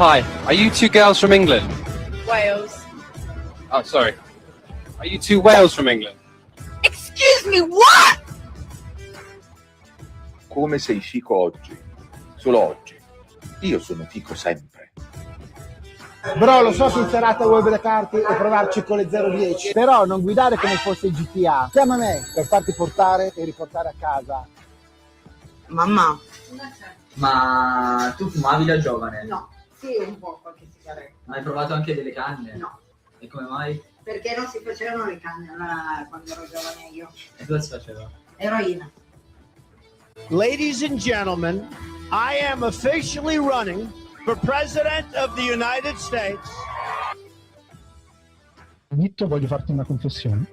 Hi, are you two girls from England? Wales. Oh, sorry. Are you two Wales from England? Excuse me, what? Come sei fico oggi, solo oggi. Io sono fico sempre. Bro, lo so se in serata vuoi beccarti e provarci con le 010, però non guidare come fosse GTA. Chiama me per farti portare e riportare a casa. Mamma. Ma tu fumavi da giovane? No, sì, un po' qualche sigaretta. Ma hai provato anche delle canne? No, E come mai? perché non si facevano le canne allora, quando ero giovane io. E cosa si faceva? Eroina. Ladies and gentlemen, I am officially running for President of the United States. Vitto, voglio farti una confessione.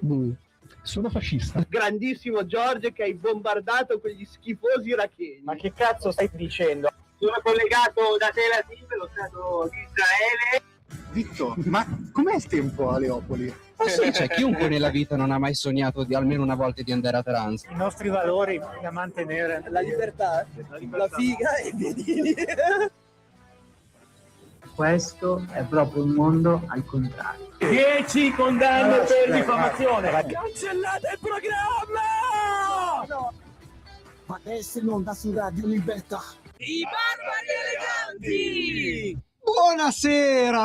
Sono fascista. Grandissimo George che hai bombardato quegli schifosi iracheni. Ma che cazzo stai dicendo? Sono collegato da Tel Aviv, lo Stato di Israele. Vitto, ma com'è il tempo a Leopoli? Ma sì, c'è chiunque nella vita non ha mai sognato di almeno una volta di andare a Teheran. I nostri valori da mantenere. La libertà, la figa e i piedini. Questo è proprio un mondo al contrario. 10 condanne per diffamazione. Cancellate il programma! No. Adesso in onda su Radio Libertà. I barbari eleganti!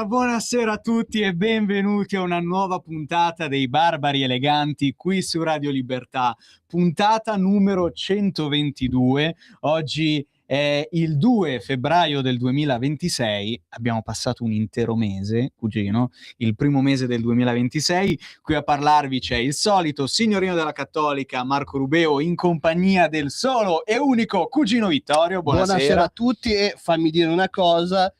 Buonasera a tutti e benvenuti a una nuova puntata dei Barbari Eleganti qui su Radio Libertà, puntata numero 122. Oggi è il 2 febbraio del 2026, abbiamo passato un intero mese, cugino, il primo mese del 2026, qui a parlarvi c'è il solito signorino della Cattolica Marco Rubeo in compagnia del solo e unico cugino Vittorio. Buonasera a tutti e fammi dire una cosa.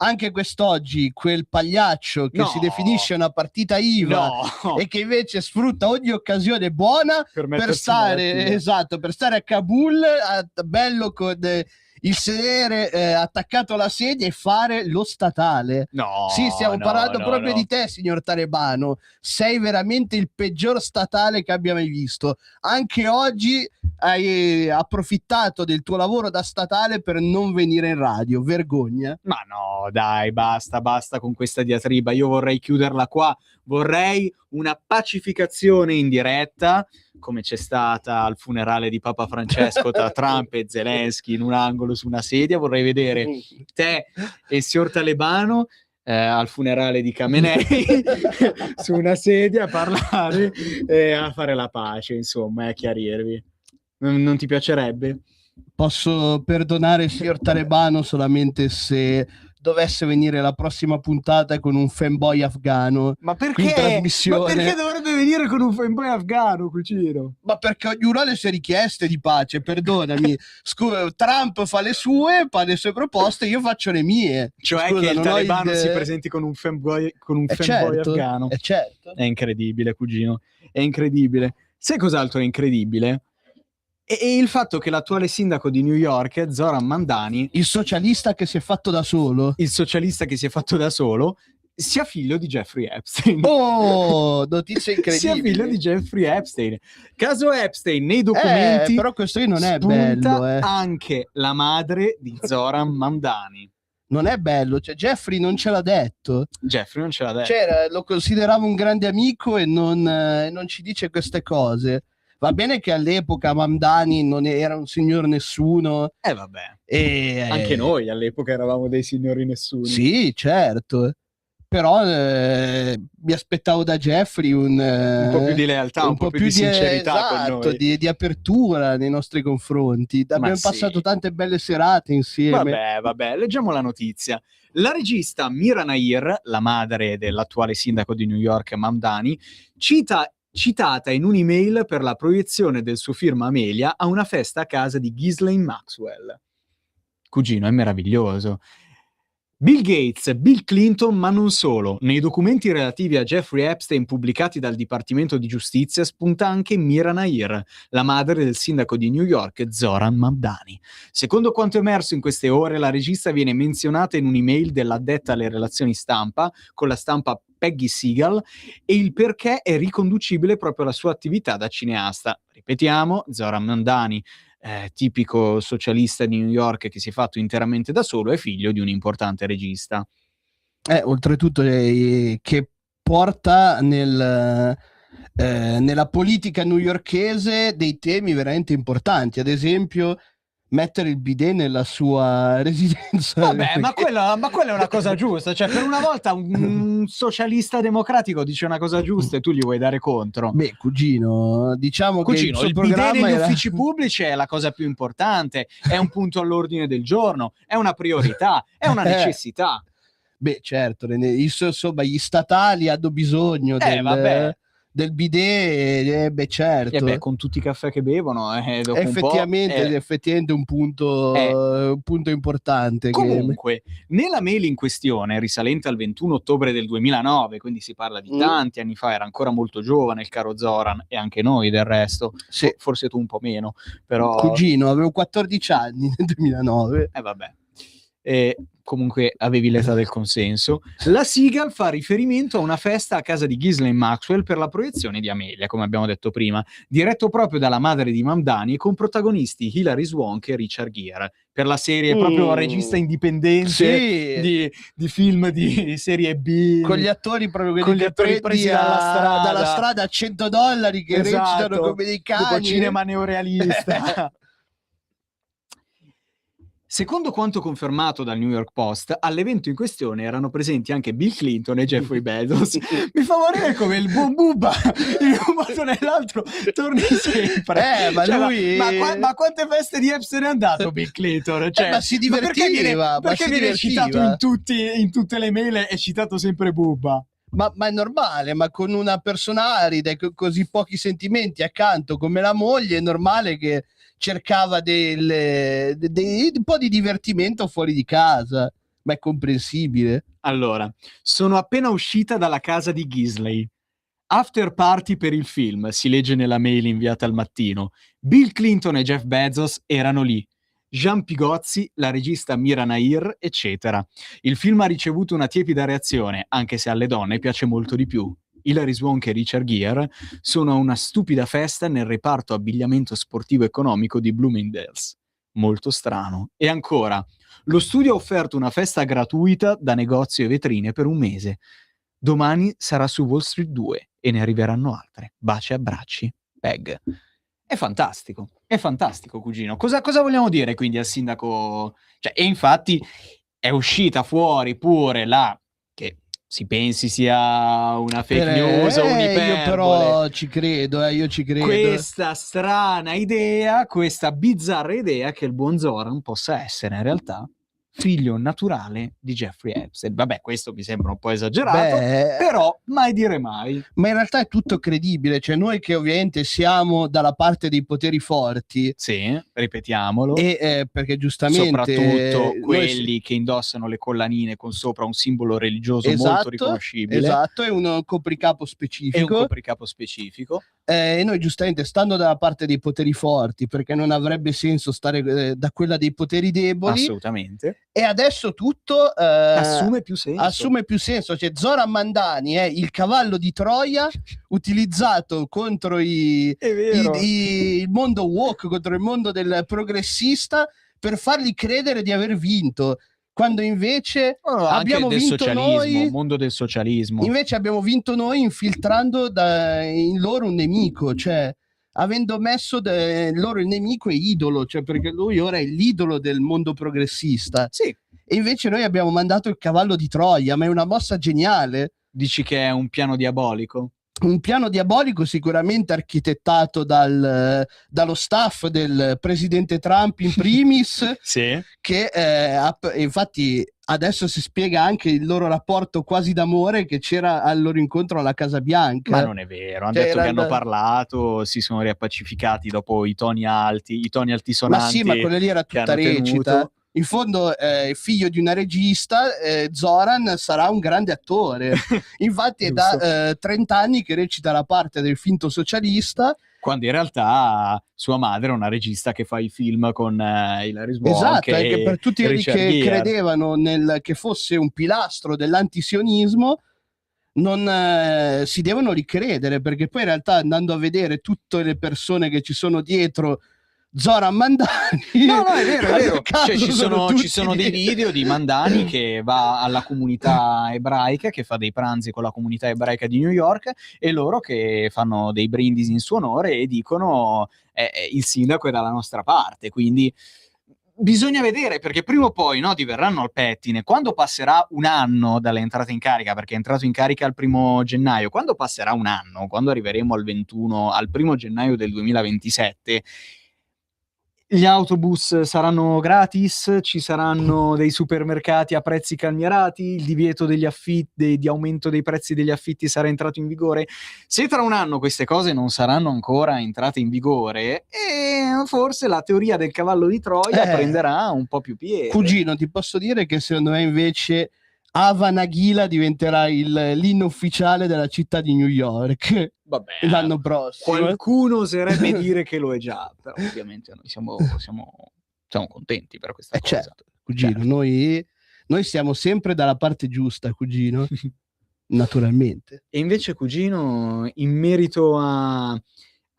Anche quest'oggi quel pagliaccio che si definisce una partita IVA e che invece sfrutta ogni occasione buona per stare a Kabul bello con il sedere attaccato alla sedia e fare lo statale. Sì, stiamo parlando proprio di te, signor Talebano. Sei veramente il peggior statale che abbia mai visto. Anche oggi hai approfittato del tuo lavoro da statale per non venire in radio. Vergogna. Ma no, dai, basta con questa diatriba. Io vorrei chiuderla qua. Vorrei una pacificazione in diretta, come c'è stata al funerale di Papa Francesco tra Trump e Zelensky in un angolo su una sedia. Vorrei vedere te e il signor Talebano al funerale di Khamenei su una sedia a parlare e a fare la pace, insomma, e a chiarirvi. Non ti piacerebbe? Posso perdonare il signor Talebano solamente se dovesse venire la prossima puntata con un fanboy afgano. Ma perché? In trasmissione. Ma perché dovrebbe venire con un fanboy afgano, cugino? Ma perché ognuno ha le sue richieste di pace, perdonami. Trump fa le sue proposte, io faccio le mie. Cioè che il Talebano si presenti con un fanboy afgano. Certo. È incredibile, cugino. È incredibile. Sai cos'altro è incredibile? E il fatto che l'attuale sindaco di New York, Zoran Mandani, il socialista che si è fatto da solo, sia figlio di Jeffrey Epstein. Oh, notizia incredibile. Sia figlio di Jeffrey Epstein. Caso Epstein, nei documenti però questo non è bello, anche la madre di Zoran Mandani. Non è bello, cioè Jeffrey non ce l'ha detto. Cioè, lo considerava un grande amico e non ci dice queste cose. Va bene che all'epoca Mamdani non era un signor nessuno. Vabbè. Anche noi all'epoca eravamo dei signori nessuno. Sì, certo. Però mi aspettavo da Jeffrey un po' più di lealtà, un po' più di sincerità con noi. Di apertura nei nostri confronti. Abbiamo passato tante belle serate insieme. Vabbè, leggiamo la notizia. La regista Mira Nair, la madre dell'attuale sindaco di New York Mamdani, citata in un'email per la proiezione del suo film Amelia a una festa a casa di Ghislaine Maxwell. Cugino, è meraviglioso. Bill Gates, Bill Clinton, ma non solo. Nei documenti relativi a Jeffrey Epstein pubblicati dal Dipartimento di Giustizia spunta anche Mira Nair, la madre del sindaco di New York Zoran Mamdani. Secondo quanto emerso in queste ore, la regista viene menzionata in un'email dell'addetta alle relazioni stampa con la stampa Peggy Segal e il perché è riconducibile proprio alla sua attività da cineasta. Ripetiamo, Zoran Mamdani tipico socialista di New York che si è fatto interamente da solo, è figlio di un importante regista. Oltretutto che porta nella politica newyorkese dei temi veramente importanti, ad esempio mettere il bidet nella sua residenza. Vabbè, ma quella è una cosa giusta, cioè per una volta un socialista democratico dice una cosa giusta e tu gli vuoi dare contro. Beh, cugino, diciamo che il suo il bidet programma negli era... uffici pubblici è la cosa più importante, è un punto all'ordine del giorno, è una priorità, è una necessità. Beh, certo, insomma, gli statali hanno bisogno del bidet, beh, certo. E beh, con tutti i caffè che bevono, dopo effettivamente un punto importante. Comunque, nella mail in questione, risalente al 21 ottobre del 2009, quindi si parla di tanti anni fa, era ancora molto giovane il caro Zoran, e anche noi del resto, sì. Forse tu un po' meno, però... Cugino, avevo 14 anni nel 2009. Vabbè. Comunque avevi l'età del consenso. La Seagal fa riferimento a una festa a casa di Ghislaine Maxwell per la proiezione di Amelia, come abbiamo detto prima, diretto proprio dalla madre di Mamdani, con protagonisti Hilary Swank e Richard Gere, per la serie proprio regista indipendente di film di serie B, con gli attori proprio quelli presi dalla strada a $100 che recitano come dei cani, tipo cinema neorealista. Secondo quanto confermato dal New York Post, all'evento in questione erano presenti anche Bill Clinton e Jeffrey Bezos. Mi fa morire come il buon Bubba in un modo o nell'altro torni sempre. Ma lui... ma quante feste di Epstein è andato Bill Clinton? Cioè, ma si divertiva. Perché viene citato in tutte le mail è citato sempre Bubba? Ma è normale, ma con una persona arida e così pochi sentimenti accanto come la moglie è normale che cercava un po' di divertimento fuori di casa, ma è comprensibile. Allora, sono appena uscita dalla casa di Ghislaine. After party per il film, si legge nella mail inviata al mattino. Bill Clinton e Jeff Bezos erano lì. Jean Pigozzi, la regista Mira Nair, eccetera. Il film ha ricevuto una tiepida reazione, anche se alle donne piace molto di più. Hilary Swank e Richard Gere sono a una stupida festa nel reparto abbigliamento sportivo economico di Bloomingdale's. Molto strano. E ancora, lo studio ha offerto una festa gratuita da negozio e vetrine per un mese. Domani sarà su Wall Street 2 e ne arriveranno altre. Baci e abbracci. Peg. È fantastico, cugino. Cosa vogliamo dire quindi al sindaco? Cioè, e infatti è uscita fuori pure che si pensi sia una fake news o un'iperbole. Io però ci credo. Questa strana idea, questa bizzarra idea che il buon Zoran possa essere in realtà figlio naturale di Jeffrey Epstein. Vabbè, questo mi sembra un po' esagerato, però mai dire mai. Ma in realtà è tutto credibile, cioè noi che ovviamente siamo dalla parte dei poteri forti. Sì, ripetiamolo. E perché giustamente... Soprattutto quelli che indossano le collanine con sopra un simbolo religioso molto riconoscibile. Esatto, è un copricapo specifico. E noi giustamente, stando dalla parte dei poteri forti, perché non avrebbe senso stare da quella dei poteri deboli. Assolutamente. E adesso tutto assume più senso. Cioè Zoran Mamdani è il cavallo di Troia utilizzato contro il mondo woke, contro il mondo del progressista, per fargli credere di aver vinto, quando invece abbiamo vinto noi, mondo del socialismo. Invece abbiamo vinto noi infiltrando in loro un nemico, cioè avendo messo loro il nemico e idolo, cioè perché lui ora è l'idolo del mondo progressista. Sì. E invece noi abbiamo mandato il cavallo di Troia, ma è una mossa geniale. Dici che è un piano diabolico? Un piano diabolico sicuramente architettato dallo staff del presidente Trump in primis, sì. Che infatti adesso si spiega anche il loro rapporto quasi d'amore che c'era al loro incontro alla Casa Bianca. Ma non è vero, hanno detto che hanno parlato, si sono riappacificati dopo i toni altisonanti. Ma sì, ma quella lì era tutta recita. In fondo, figlio di una regista, Zoran sarà un grande attore. Infatti è da 30 anni che recita la parte del finto socialista. Quando in realtà sua madre è una regista che fa i film con Hilary Swank. Esatto, che per tutti quelli che credevano che fosse un pilastro dell'antisionismo, non si devono ricredere, perché poi in realtà, andando a vedere tutte le persone che ci sono dietro Zoran Mandani. No, è vero. Cioè, ci tutti sono dei video di Mandani che va alla comunità ebraica, che fa dei pranzi con la comunità ebraica di New York, e loro che fanno dei brindisi in suo onore e dicono il sindaco è dalla nostra parte, quindi bisogna vedere, perché prima o poi, no, diverranno al pettine. Quando passerà un anno dall'entrata in carica, perché è entrato in carica il 1 gennaio, quando passerà un anno, quando arriveremo al 1 gennaio del 2027, gli autobus saranno gratis, ci saranno dei supermercati a prezzi calmierati, il divieto degli affitti, di aumento dei prezzi degli affitti sarà entrato in vigore. Se tra un anno queste cose non saranno ancora entrate in vigore, forse la teoria del cavallo di Troia prenderà un po' più piede. Cugino, ti posso dire che secondo me invece Ava Nagila diventerà l'inno ufficiale della città di New York. Vabbè, l'anno prossimo. Qualcuno oserebbe dire che lo è già, però ovviamente noi siamo contenti per questa cosa. Certo, cugino, certo. Noi siamo sempre dalla parte giusta, cugino, naturalmente. E invece, cugino, in merito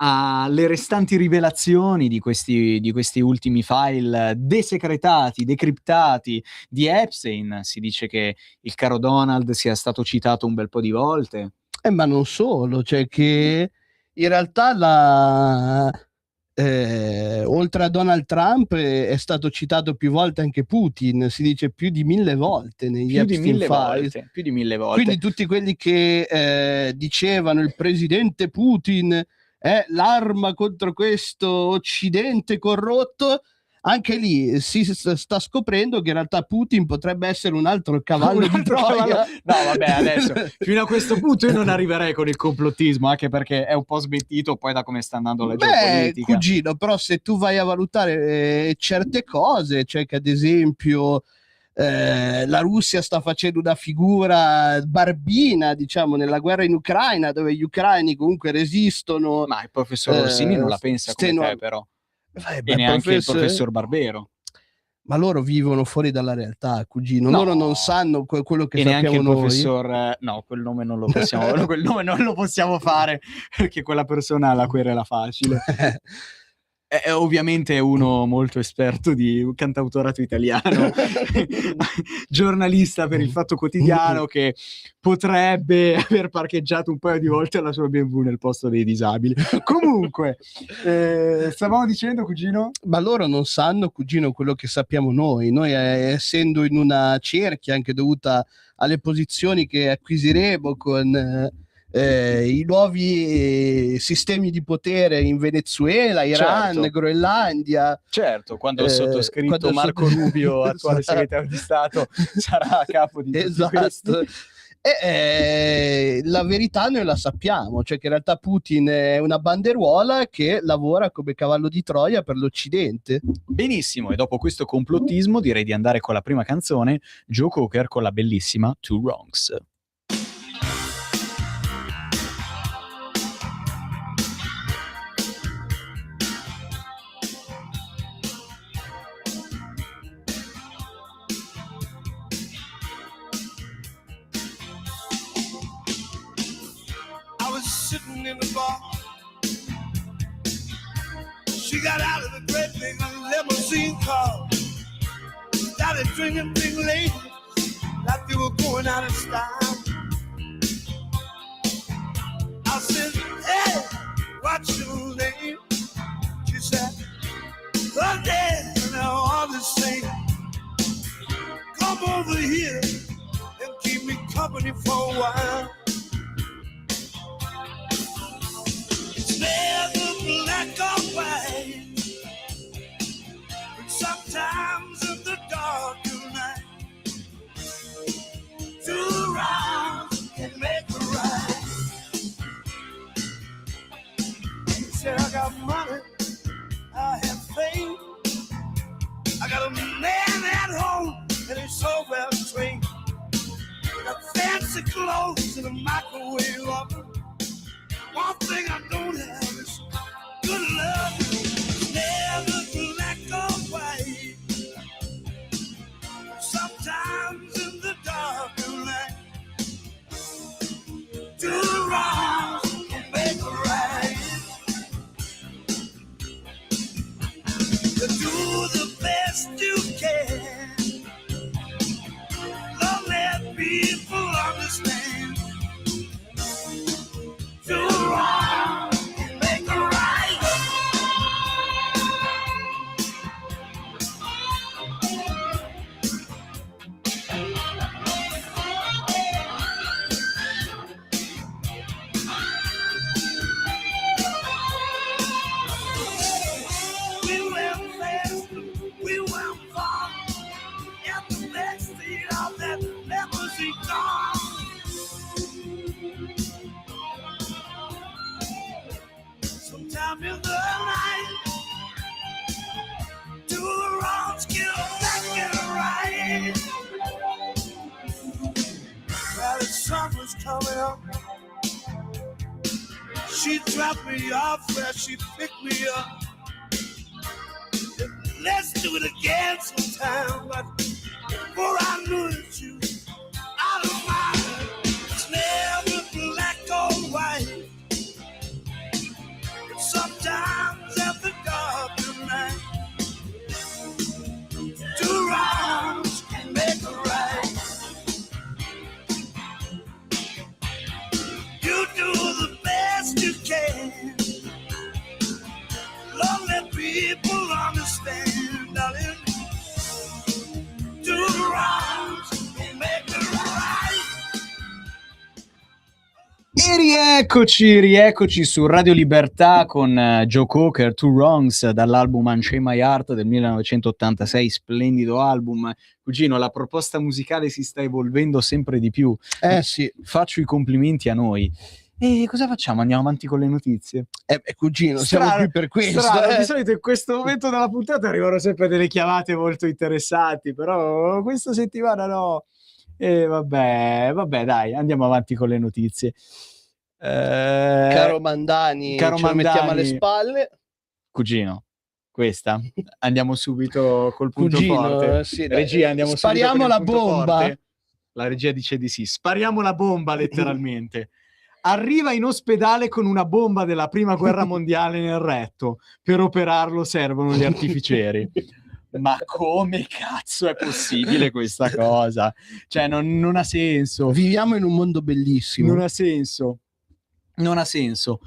alle restanti rivelazioni di questi ultimi file desecretati, decriptati di Epstein, si dice che il caro Donald sia stato citato un bel po' di volte. Ma non solo, cioè che in realtà oltre a Donald Trump è stato citato più volte anche Putin, si dice più di 1000 volte negli Epstein Files. Più di 1000 volte. Quindi tutti quelli che dicevano il presidente Putin è l'arma contro questo occidente corrotto, anche lì si sta scoprendo che in realtà Putin potrebbe essere un altro cavallo di Troia. No, vabbè, adesso fino a questo punto io non arriverei con il complottismo, anche perché è un po' smentito poi da come sta andando la geopolitica. Cugino, però se tu vai a valutare certe cose, cioè che ad esempio la Russia sta facendo una figura barbina, diciamo, nella guerra in Ucraina, dove gli ucraini comunque resistono. Ma il professor Rossini non la pensa come te, però. E neanche il professor Barbero. Ma loro vivono fuori dalla realtà, cugino. No. Loro non sanno quello che sappiamo neanche il noi. Professor, no, quel nome non lo possiamo quel nome non lo possiamo fare, perché quella persona ha la querela facile. È ovviamente uno molto esperto di cantautorato italiano, giornalista per il Fatto Quotidiano, che potrebbe aver parcheggiato un paio di volte la sua BMW nel posto dei disabili. Comunque, stavamo dicendo, cugino? Ma loro non sanno, cugino, quello che sappiamo noi. Noi, essendo in una cerchia anche dovuta alle posizioni che acquisiremo con i nuovi sistemi di potere in Venezuela, Iran, certo. Groenlandia. Certo, quando il sottoscritto Marco Rubio, attuale segretario di Stato, sarà a capo di tutti questi. E la verità noi la sappiamo, cioè che in realtà Putin è una banderuola che lavora come cavallo di Troia per l'Occidente. Benissimo, e dopo questo complottismo direi di andare con la prima canzone, Joe Cocker con la bellissima Two Wrongs. Sitting in the bar, she got out of the great big limousine car, started drinking big ladies like they were going out of style. I said, hey, what's your name? She said, her name, now all the same. Come over here and keep me company for a while. Never black or white, but sometimes in the dark of night, two wrongs can make a right. He said, I got money, I have fame, I got a man at home and he's so well trained. I got fancy clothes and a microwave oven. One thing I don't have is good love. Never black or white. Sometimes in the dark of night, two wrongs can make a right. time is the night. Do the wrongs, get back and right. Well, the sun was coming up. She dropped me off where she picked me up. Let's do it again sometime. But before I knew it, you out of mind. It's never black or white. Sometimes at the dark of night, two wrongs can make a right. You do the best you can. Lonely people understand, darling. Two wrongs can make a right. E rieccoci su Radio Libertà con Joe Cocker, Two Wrongs, dall'album Unchain My Heart del 1986, splendido album. Cugino, la proposta musicale si sta evolvendo sempre di più. Sì. Faccio i complimenti a noi. E cosa facciamo? Andiamo avanti con le notizie? Cugino, siamo qui per questo. Di solito in questo momento della puntata arrivano sempre delle chiamate molto interessanti, però questa settimana no. E vabbè, dai, andiamo avanti con le notizie. Caro Mandani, ce lo mettiamo alle spalle. Cugino, questa. Andiamo subito col punto Cugino, forte. sì, regia, andiamo spariamo subito la con il punto bomba. forte. La regia dice di sì. Spariamo la bomba, letteralmente. Arriva in ospedale con una bomba della prima guerra mondiale nel retto. Per operarlo servono gli artificieri. Ma come cazzo è possibile questa cosa? Cioè, non ha senso. Viviamo in un mondo bellissimo. Non ha senso.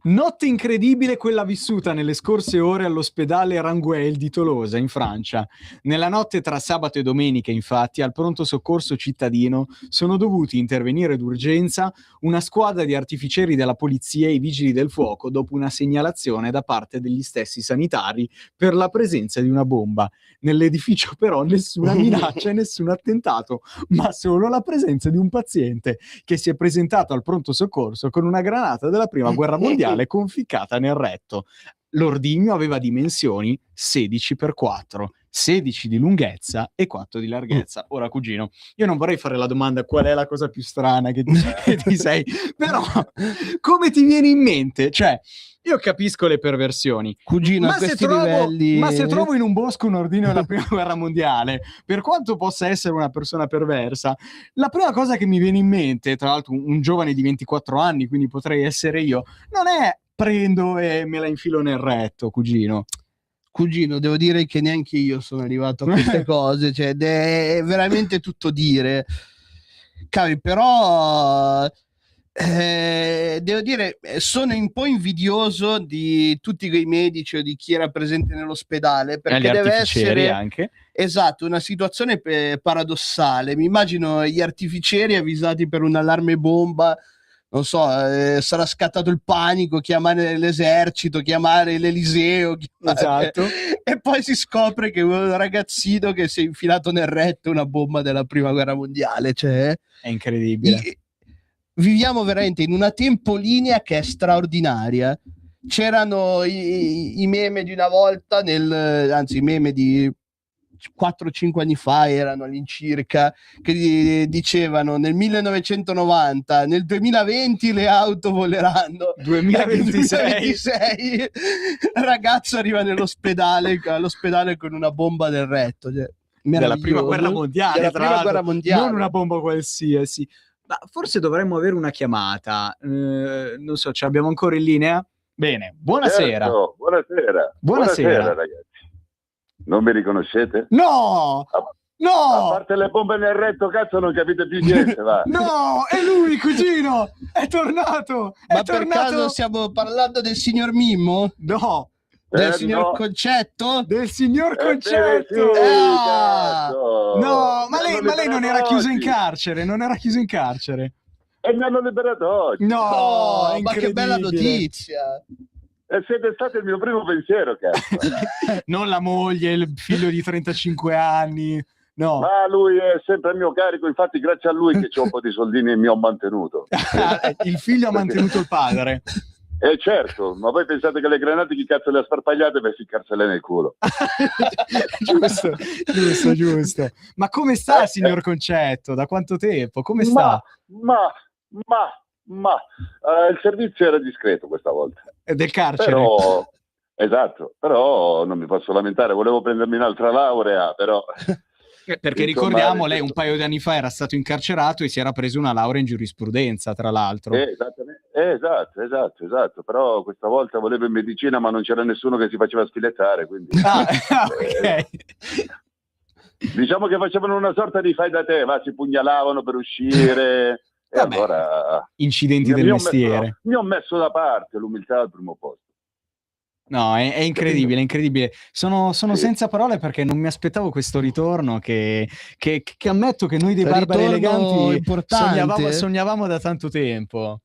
Notte incredibile quella vissuta nelle scorse ore all'ospedale Rangueil di Tolosa, in Francia. Nella notte tra sabato e domenica, infatti, al pronto soccorso cittadino sono dovuti intervenire d'urgenza una squadra di artificieri della polizia e i vigili del fuoco dopo una segnalazione da parte degli stessi sanitari per la presenza di una bomba. Nell'edificio però nessuna minaccia e nessun attentato, ma solo la presenza di un paziente che si è presentato al pronto soccorso con una granata della prima guerra mondiale conficcata nel retto. L'ordigno aveva dimensioni 16x4, 16 di lunghezza e 4 di larghezza. Ora, cugino, io non vorrei fare la domanda qual è la cosa più strana che ti sei, però come ti viene in mente? Cioè, io capisco le perversioni, cugino, ma a questi livelli... ma se trovo in un bosco un ordigno della prima guerra mondiale, per quanto possa essere una persona perversa, la prima cosa che mi viene in mente, tra l'altro un giovane di 24 anni, quindi potrei essere io, non è prendo e me la infilo nel retto, cugino. Cugino, devo dire che neanche io sono arrivato a queste cose, cioè è veramente tutto dire. Cavi, però devo dire, sono un po' invidioso di tutti quei medici o di chi era presente nell'ospedale, perché deve essere anche. Esatto, una situazione paradossale. Mi immagino gli artificieri avvisati per un allarme bomba, non so, sarà scattato il panico, chiamare l'esercito, chiamare l'Eliseo, esatto. E poi si scopre che un ragazzino che si è infilato nel retto una bomba della prima guerra mondiale, cioè è incredibile. Viviamo veramente in una tempolinea che è straordinaria. C'erano i meme di una volta, anzi i meme di 4-5 anni fa erano all'incirca, che dicevano nel 2020 le auto voleranno, 2026 ragazzo arriva all'ospedale con una bomba del retto, cioè, della prima guerra mondiale, non una bomba qualsiasi. Ma forse dovremmo avere una chiamata, non so, ce l'abbiamo ancora in linea? Bene, buonasera. Certo, buonasera ragazzi. Non mi riconoscete? No! A parte le bombe nel retto, cazzo, non capite più niente, va. No, è lui, cugino! È tornato! Per caso stiamo parlando del signor Mimmo? No! Del signor Concetto? Del signor Concetto! No, ma lei non era chiuso in carcere, non era chiuso in carcere. E mi hanno liberato oggi. No, ma che bella notizia! E siete stato il mio primo pensiero, cazzo. Non la moglie, il figlio di 35 anni, no. Ma lui è sempre a mio carico, infatti grazie a lui che c'ho un po' di soldini e mi ho mantenuto. Il figlio ha mantenuto il padre. certo, ma voi pensate che le granate chi cazzo le ha sparpagliate per ficcarsele nel culo? giusto. Ma come sta, signor Concetto? Da quanto tempo? Come sta? Ma il servizio era discreto questa volta. Del carcere? Però, esatto, però non mi posso lamentare, volevo prendermi un'altra laurea, però... Perché ricordiamo, lei un paio di anni fa era stato incarcerato e si era preso una laurea in giurisprudenza, tra l'altro. Esatto, però questa volta volevo in medicina ma non c'era nessuno che si faceva spilettare, quindi... ok. Diciamo che facevano una sorta di fai da te, si pugnalavano per uscire... E allora... Incidenti del mestiere. Mi ho messo da parte, l'umiltà al primo posto. No, è incredibile, è incredibile. Sono senza parole perché non mi aspettavo questo ritorno che ammetto che noi dei Barbari Eleganti sognavamo da tanto tempo.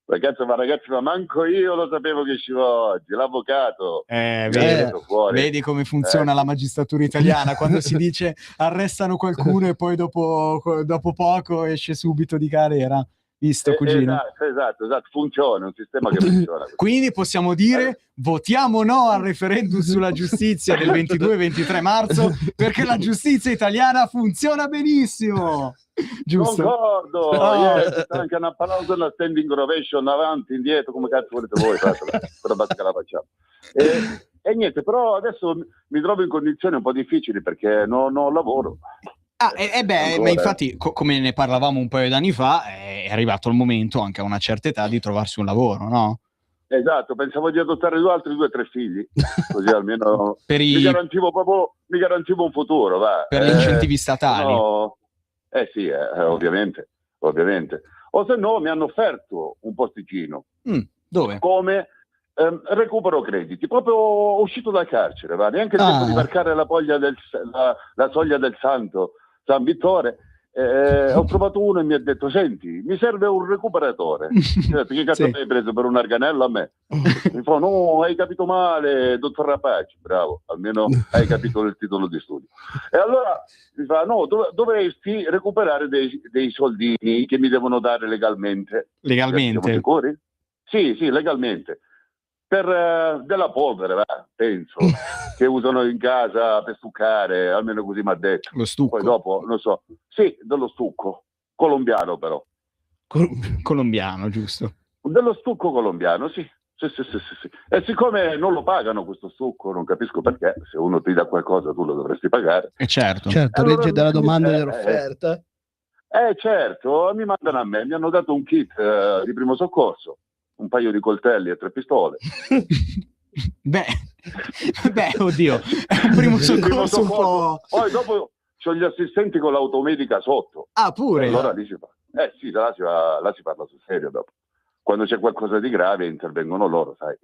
Ragazzi, ma manco io lo sapevo che usciva oggi, l'avvocato. Vedi come funziona la magistratura italiana, quando si dice arrestano qualcuno e poi dopo poco esce subito di galera. Visto, cugino? Esatto, funziona, è un sistema che funziona. Quindi possiamo dire votiamo no al referendum sulla giustizia del 22 e 23 marzo perché la giustizia italiana funziona benissimo. Giusto? Concordo. Anche una applauso, una standing ovation avanti, indietro, come cazzo volete voi, però basta che la facciamo. E niente, però adesso mi trovo in condizioni un po' difficili perché non ho lavoro. Ma infatti, come ne parlavamo un paio d'anni fa, è arrivato il momento, anche a una certa età, di trovarsi un lavoro, no? Esatto, pensavo di adottare altri 2 o 3 figli, così almeno mi garantivo un futuro, va. Per gli incentivi statali. Sì, ovviamente. O se no mi hanno offerto un posticino. Dove? Come recupero crediti, proprio uscito dal carcere, va. Neanche il tempo di varcare la soglia del San Vittore. Ho trovato uno e mi ha detto: senti, mi serve un recuperatore. Che cazzo mi hai preso per un arganello a me? Mi fa: no, hai capito male, dottor Rapaci. Bravo, almeno hai capito il titolo di studio. E allora mi fa: no, dovresti recuperare dei soldini che mi devono dare legalmente. Legalmente? Siamo sicuri? Sì, legalmente. Per della polvere, penso, che usano in casa per stuccare, almeno così mi ha detto. Lo stucco? Poi dopo, non so. Sì, dello stucco. Colombiano, però. Colombiano, giusto? Dello stucco colombiano, sì. E siccome non lo pagano questo stucco, non capisco perché, se uno ti dà qualcosa tu lo dovresti pagare. Certo, allora, legge della domanda e dell'offerta. Certo, mi mandano a me, mi hanno dato un kit di primo soccorso, un paio di coltelli e 3 pistole. Beh, oddio, è un primo soccorso un po'... Poi dopo c'ho gli assistenti con l'automedica sotto. Pure? Allora lì si fa. Sì, là si parla sul serio dopo. Quando c'è qualcosa di grave intervengono loro, sai.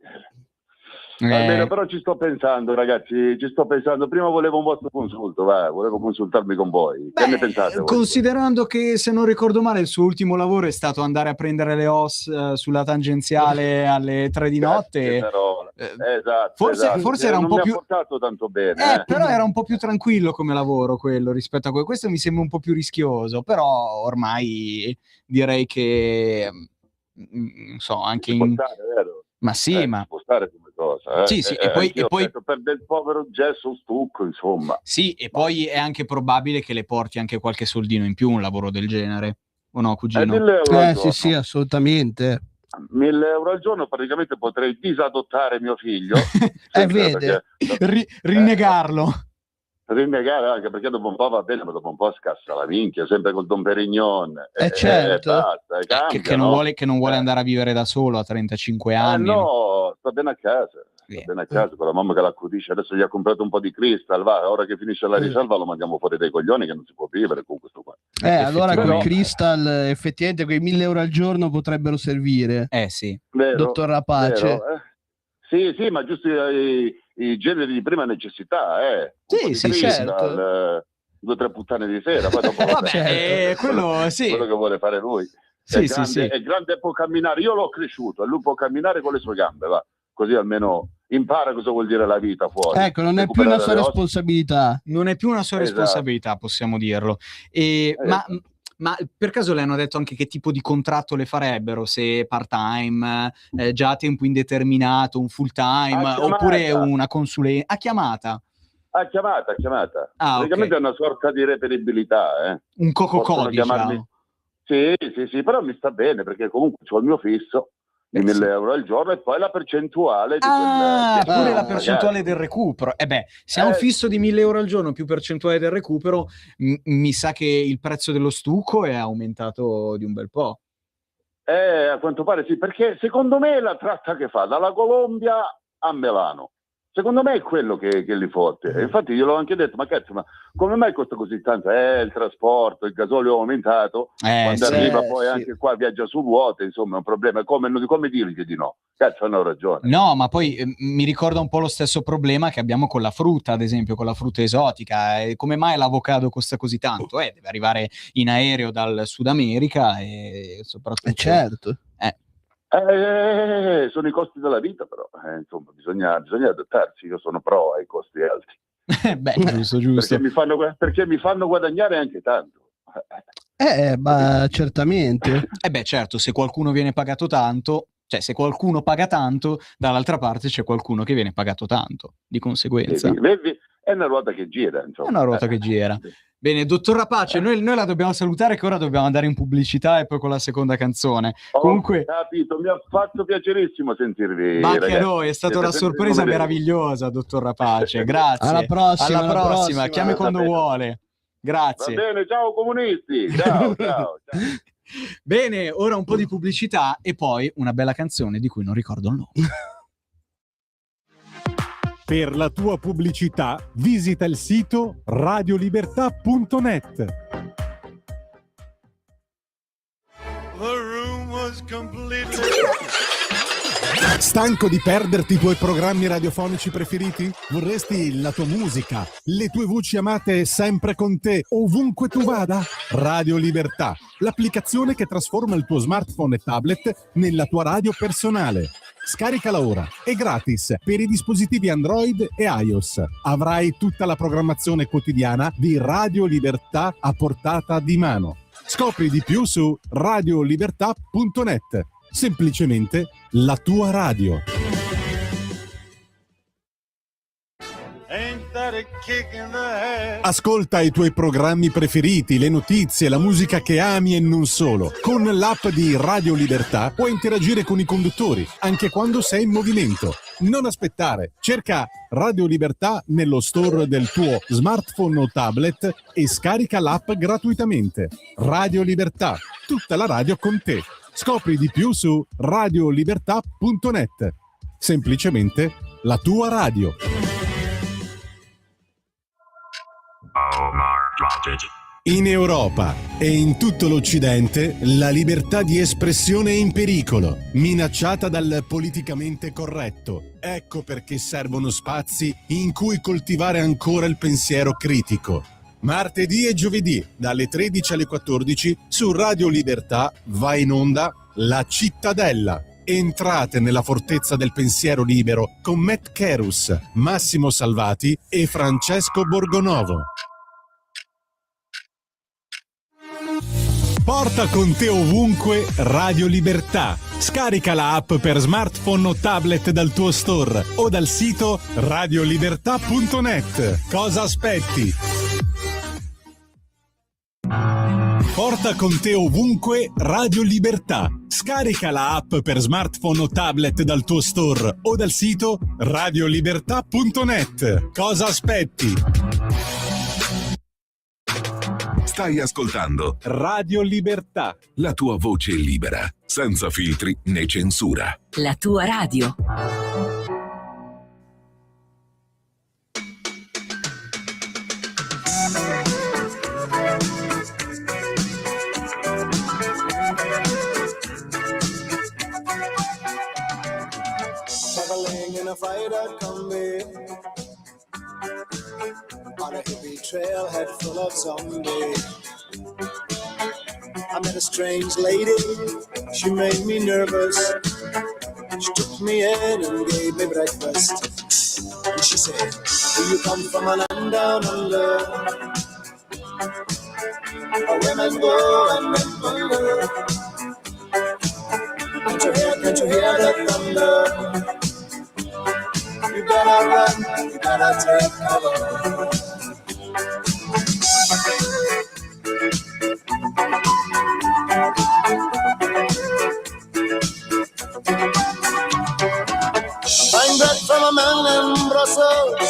Almeno, però ci sto pensando, ragazzi, prima volevo un vostro consulto, volevo consultarmi con voi. Che ne pensate voi? Considerando che, se non ricordo male, il suo ultimo lavoro è stato andare a prendere le OS sulla tangenziale alle 3 di notte. Esatto. Forse era un po' non più... mi ha portato tanto bene. Però era un po' più tranquillo come lavoro quello rispetto a quello. Questo mi sembra un po' più rischioso, però ormai direi che non so, anche vero? Ma sì, ma può stare come cosa. Sì, e poi per del povero gesso stucco, insomma. Sì, e poi è anche probabile che le porti anche qualche soldino in più un lavoro del genere, o no, cugino? 1.000 euro al giorno. Sì, assolutamente. 1.000 euro al giorno, praticamente potrei disadottare mio figlio. Vede. Rinnegarlo. Rinnegare, anche perché dopo un po' va bene, ma dopo un po' scassa la minchia, sempre col Don Perignon. Certo. Basta, cambia, che non vuole andare a vivere da solo a 35 anni. No, sta bene a casa. Con la mamma che l'accudisce. Adesso gli ha comprato un po' di Crystal, ora che finisce la riserva lo mandiamo fuori dai coglioni, che non si può vivere con questo qua. Allora con Crystal effettivamente quei 1.000 euro al giorno potrebbero servire. Sì. Vero, dottor Rapace. Vero, Sì, ma giusto i generi di prima necessità, Sì, certo. 2 o 3 puttane di sera, poi dopo quello che vuole fare lui. È grande, può camminare. Io l'ho cresciuto e lui può camminare con le sue gambe, così almeno impara cosa vuol dire la vita fuori. Ecco, non è più una sua responsabilità. Non è più una sua responsabilità, possiamo dirlo. Ma Ma per caso le hanno detto anche che tipo di contratto le farebbero? Se part-time, già a tempo indeterminato, un full-time, oppure una consulenza? A chiamata? A chiamata. Ah, praticamente è una sorta di reperibilità. Un cococò, diciamo. Sì, però mi sta bene, perché comunque c'ho il mio fisso di 1.000 euro al giorno e poi la percentuale di pure la percentuale del recupero. Se ha un fisso di 1.000 euro al giorno più percentuale del recupero, mi sa che il prezzo dello stucco è aumentato di un bel po'. A quanto pare sì, perché secondo me la tratta che fa dalla Colombia a Milano, secondo me è quello che li fotte. Infatti io l'ho anche detto, ma cazzo, ma come mai costa così tanto? Il trasporto, il gasolio è aumentato, quando arriva poi anche qua viaggia su ruote, insomma è un problema. Come dirgli di no? Cazzo, hanno ragione. No, ma poi mi ricorda un po' lo stesso problema che abbiamo con la frutta, ad esempio, con la frutta esotica. Come mai l'avocado costa così tanto? Deve arrivare in aereo dal Sud America e soprattutto... certo. Sono i costi della vita, però insomma bisogna adattarsi. Io sono pro ai costi alti. Giusto. Perché mi fanno guadagnare anche tanto. Ma certamente. Certo, se qualcuno viene pagato tanto, cioè se qualcuno paga tanto, dall'altra parte c'è qualcuno che viene pagato tanto, di conseguenza. È una ruota che gira, insomma. È una ruota che gira. Bene, dottor Rapace, noi la dobbiamo salutare, che ora dobbiamo andare in pubblicità e poi con la seconda canzone. Comunque, capito, mi ha fatto piacerissimo sentirvi. Ma anche a noi, è stata una sorpresa meravigliosa, dottor Rapace. Grazie. Alla prossima. Chiami quando vuole. Grazie. Va bene, ciao comunisti. Ciao. Bene, ora un po' di pubblicità e poi una bella canzone di cui non ricordo il nome. Per la tua pubblicità visita il sito radiolibertà.net. Stanco di perderti i tuoi programmi radiofonici preferiti? Vorresti la tua musica, le tue voci amate sempre con te, ovunque tu vada? Radio Libertà, l'applicazione che trasforma il tuo smartphone e tablet nella tua radio personale. Scaricala ora, è gratis per i dispositivi Android e iOS. Avrai tutta la programmazione quotidiana di Radio Libertà a portata di mano. Scopri di più su radiolibertà.net. Semplicemente la tua radio. Ascolta i tuoi programmi preferiti, le notizie, la musica che ami e non solo. Con l'app di Radio Libertà puoi interagire con i conduttori, anche quando sei in movimento. Non aspettare, cerca Radio Libertà nello store del tuo smartphone o tablet e scarica l'app gratuitamente. Radio Libertà, tutta la radio con te. Scopri di più su radiolibertà.net. Semplicemente la tua radio. In Europa e in tutto l'Occidente la libertà di espressione è in pericolo, minacciata dal politicamente corretto. Ecco perché servono spazi in cui coltivare ancora il pensiero critico. Martedì e giovedì, dalle 13 alle 14, su Radio Libertà va in onda La Cittadella. Entrate nella fortezza del pensiero libero con Matt Kerus, Massimo Salvati e Francesco Borgonovo. Porta con te ovunque Radio Libertà. Scarica la app per smartphone o tablet dal tuo store o dal sito radiolibertà.net. Cosa aspetti? Porta con te ovunque Radio Libertà. Scarica la app per smartphone o tablet dal tuo store o dal sito radiolibertà.net. Cosa aspetti? Stai ascoltando Radio Libertà. La tua voce libera, senza filtri né censura. La tua radio. Traveling in a freighter combi on a hippie trailhead full of zombies. I met a strange lady, she made me nervous. She took me in and gave me breakfast. And she said, do you come from a land down under? Where come and go and remember. Can't you hear the thunder? You better run, you better take cover. Fine bread from a man in Brussels.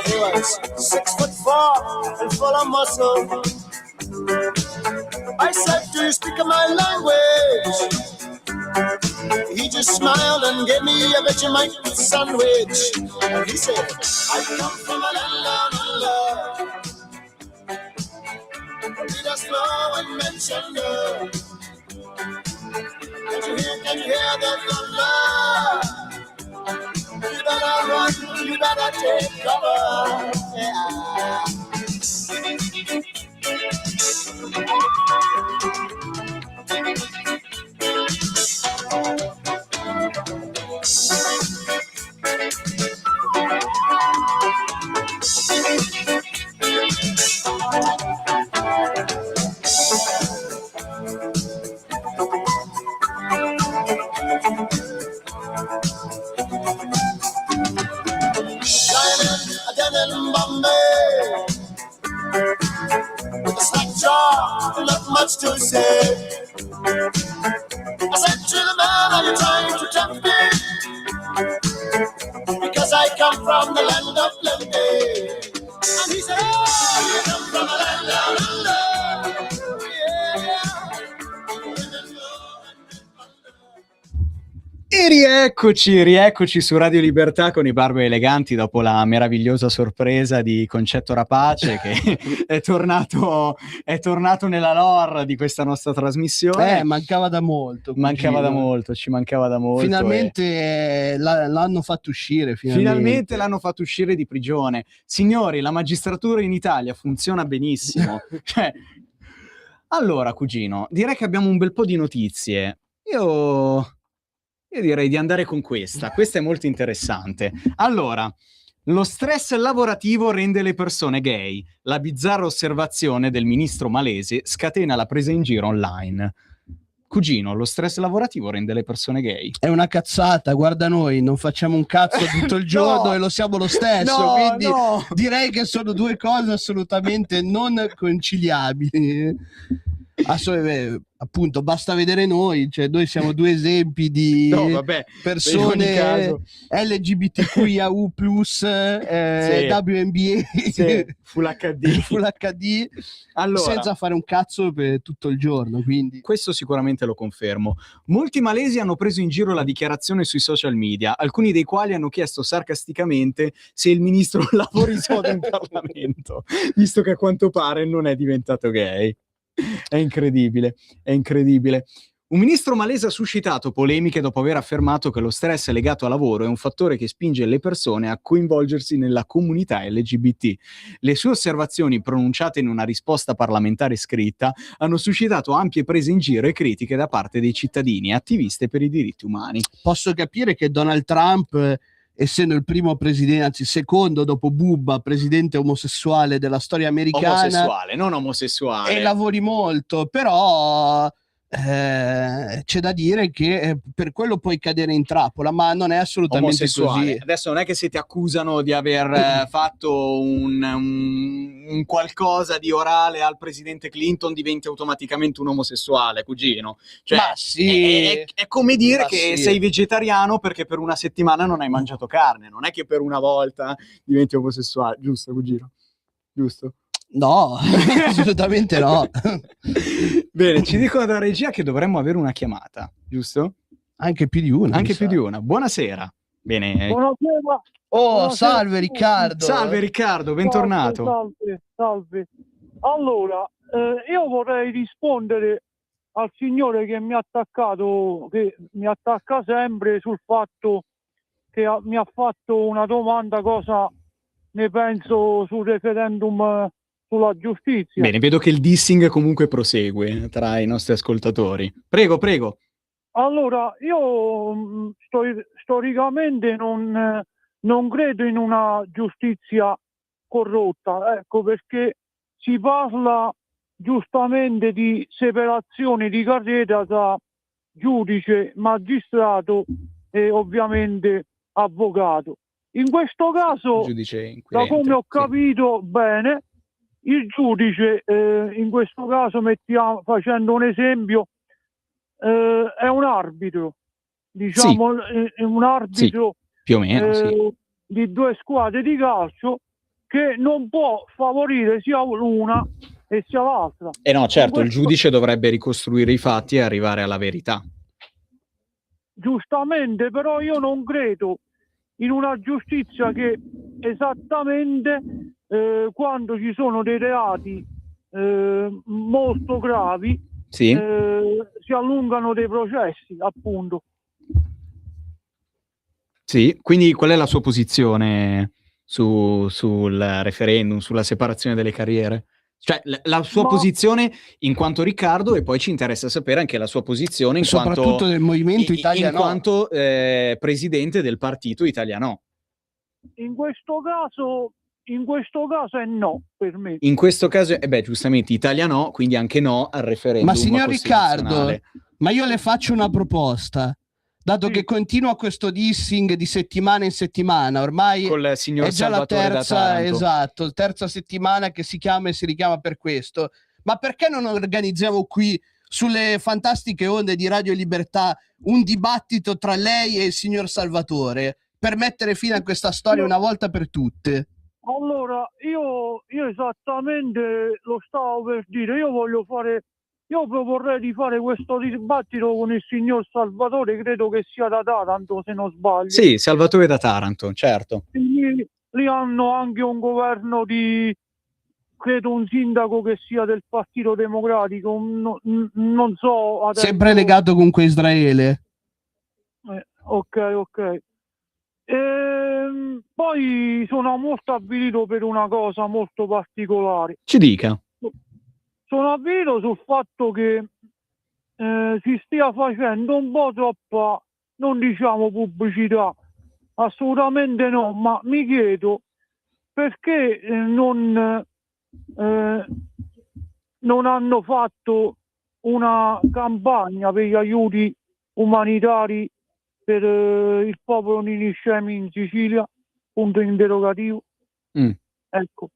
He was 6'4" and full of muscle. I said, do you speak my language? He just smiled and gave me a Vegemite sandwich. And he said, I come from a land down under. He just flow and mention her. Can you hear the thunder? You better run, you better take cover. Yeah. In Bombay, with a slack jaw, not much to say. I said to the man, are you trying to tempt me? Because I come from the land of plenty. And he said, oh, you come from a land down under. E rieccoci su Radio Libertà con i Barbe Eleganti dopo la meravigliosa sorpresa di Concetto Rapace che è tornato nella lore di questa nostra trasmissione. Mancava da molto. Ci mancava da molto. Finalmente l'hanno fatto uscire. Finalmente l'hanno fatto uscire di prigione. Signori, la magistratura in Italia funziona benissimo. Allora, cugino, direi che abbiamo un bel po' di notizie. Io direi di andare con questa è molto interessante. Allora, lo stress lavorativo rende le persone gay. La bizzarra osservazione del ministro malese scatena la presa in giro online. Cugino, lo stress lavorativo rende le persone gay? È una cazzata, guarda noi, non facciamo un cazzo tutto il giorno No. e lo siamo lo stesso, No, quindi no. direi che sono due cose assolutamente non conciliabili. Appunto, basta vedere noi, cioè noi siamo due esempi di persone in ogni caso. LGBTQIAU+, WNBA, Full HD. Full HD, Allora, senza fare un cazzo per tutto il giorno, quindi questo sicuramente lo confermo. Molti malesi hanno preso in giro la dichiarazione sui social media, alcuni dei quali hanno chiesto sarcasticamente se il ministro lavori solo in Parlamento, visto che a quanto pare non è diventato gay. È incredibile. Un ministro malese ha suscitato polemiche dopo aver affermato che lo stress legato al lavoro è un fattore che spinge le persone a coinvolgersi nella comunità LGBT. Le sue osservazioni, pronunciate in una risposta parlamentare scritta, hanno suscitato ampie prese in giro e critiche da parte dei cittadini e attiviste per i diritti umani. posso capire che Donald Trump, essendo il primo presidente, anzi secondo dopo Bubba, presidente omosessuale della storia americana, Omosessuale, non omosessuale. e lavori molto, però c'è da dire che per quello puoi cadere in trappola, ma non è assolutamente Omosessuale. così. Adesso non è che se ti accusano di aver fatto un qualcosa di orale al presidente Clinton diventi automaticamente un omosessuale, cugino. Cioè, Ma sì. è come dire Ma che sì. sei vegetariano perché per una settimana non hai mangiato carne. Non è che per una volta diventi omosessuale, giusto, cugino? Giusto? No, assolutamente no. Bene, ci dicono da regia che dovremmo avere una chiamata, giusto? Anche più di una. Anche mi più sa. di una. Buonasera. Bene. Oh, Buonasera. salve Riccardo. Salve Riccardo, bentornato. Salve. Allora, io vorrei rispondere al signore che mi ha attaccato, che mi attacca sempre sul fatto che mi ha fatto una domanda cosa ne penso sul referendum sulla giustizia. Bene, vedo che il dissing comunque prosegue tra i nostri ascoltatori. Prego, prego. Allora, io storicamente non credo in una giustizia corrotta, ecco, perché si parla giustamente di separazione di carriera tra giudice, magistrato e ovviamente avvocato. In questo caso, da come ho capito bene, il giudice, in questo caso facendo un esempio, è un arbitro, diciamo, è un arbitro più o meno, di due squadre di calcio che non può favorire sia l'una e sia l'altra. No, certo, il giudice dovrebbe ricostruire i fatti e arrivare alla verità. Giustamente, però io non credo in una giustizia che esattamente quando ci sono dei reati molto gravi si allungano dei processi, appunto. Sì, quindi qual è la sua posizione sul referendum, sulla separazione delle carriere? Cioè, la sua posizione in quanto Riccardo, e poi ci interessa sapere anche la sua posizione in soprattutto del Movimento Italia in No. quanto presidente del partito Italia No. In questo caso è no per me. In questo caso, giustamente Italia No, quindi anche no al referendum. Ma signor Riccardo, costituzionale. ma io le faccio una proposta. Dato che continua questo dissing di settimana in settimana, ormai Col signor è già Salvatore la da terza, Taranto. esatto, terza settimana che si chiama e si richiama per questo. Ma perché non organizziamo qui, sulle fantastiche onde di Radio Libertà, un dibattito tra lei e il signor Salvatore per mettere fine a questa storia una volta per tutte? Allora, io esattamente lo stavo per dire, io proporrei di fare questo dibattito con il signor Salvatore, credo che sia da Taranto, se non sbaglio. Sì, Salvatore da Taranto, certo. Lì hanno anche un governo credo un sindaco che sia del Partito Democratico, non so adesso. Sempre legato comunque a Israele. Ok. Poi sono molto avvilito per una cosa molto particolare. Ci dica. Sono avvilito sul fatto che si stia facendo un po' troppa, non diciamo pubblicità, assolutamente no, ma mi chiedo perché non hanno fatto una campagna per gli aiuti umanitari per il popolo niniscemi in Sicilia, punto interrogativo. Ecco.